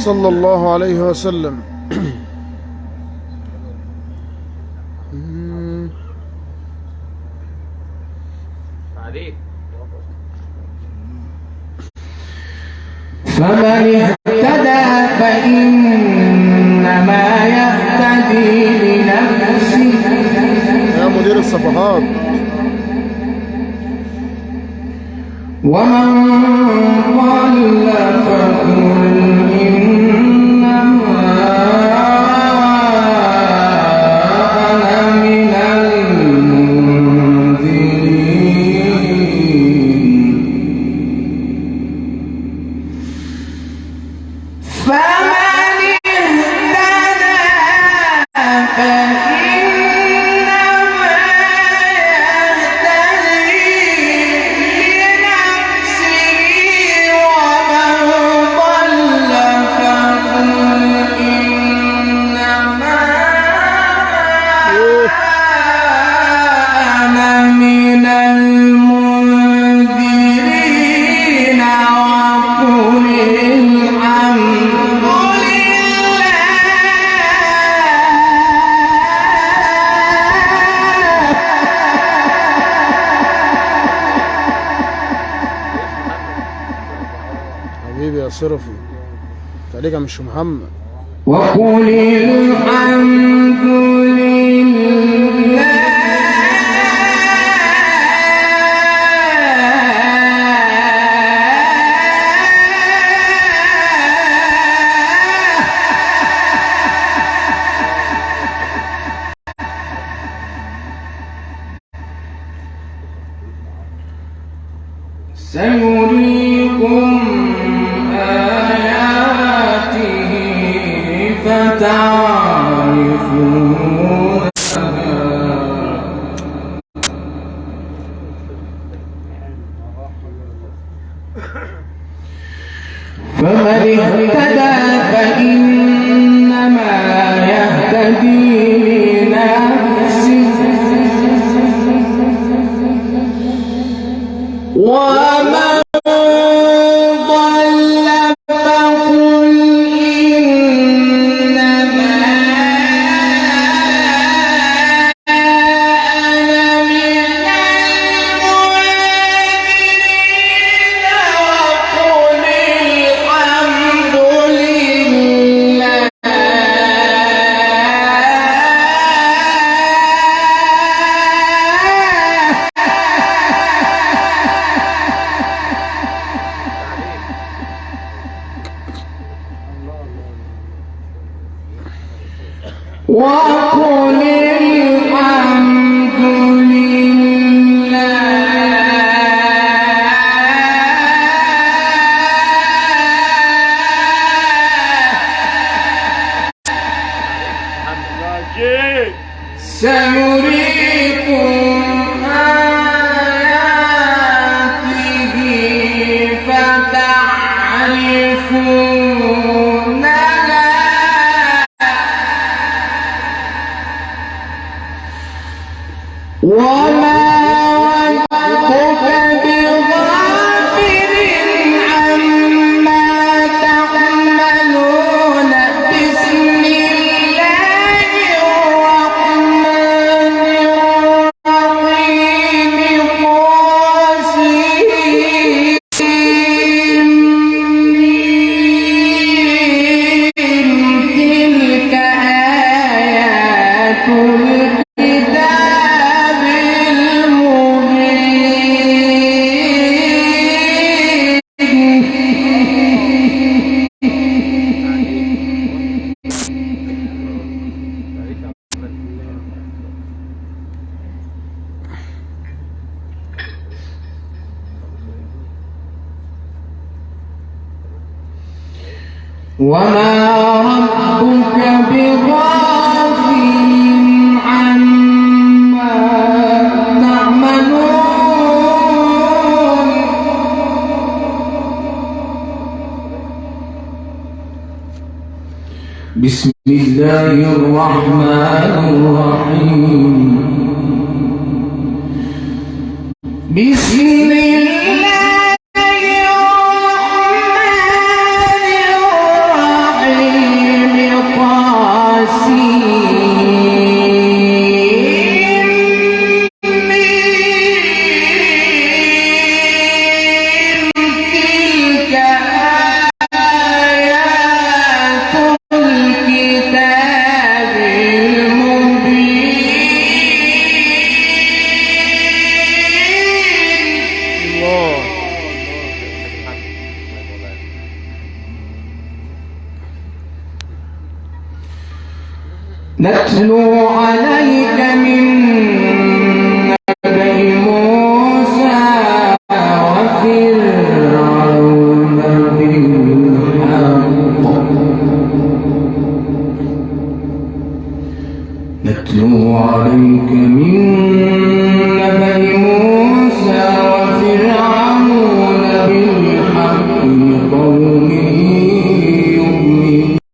صلى الله عليه وسلم. فمن اهتدى فإنما يهتدي لنفسه. يا مدير الصفحات. ومن ضل فقل إنما أنا من المنذرين. فمن اهتدى فإنما يهتدي لنفسه ومن ضل فقل إنما أنا من المنذرين. وقل الحمد لله. حبيبي يا صرفي تعليق يا مش محمد. وقل الحمد لله. سيريكم آياته فتعرفونها. فمن اهتدى فإنما يهتدي لنفسه ومن ضل فقل إنما أنا من المنذرين. وقل الحمد لله. وقل الحمد لله. سيريكم آياته فتعرفونها. وما ربك بغافل عما تعملون. بسم الله الرحمن وما ربك بغافل عما تعملون بسم الله الرحمن الرحيم بسم الله الرحمن الرحيم تلك آيات الكتاب المبين الله. نتلو عليك من نبأ موسى وفرعون بالحق نتلو عليك من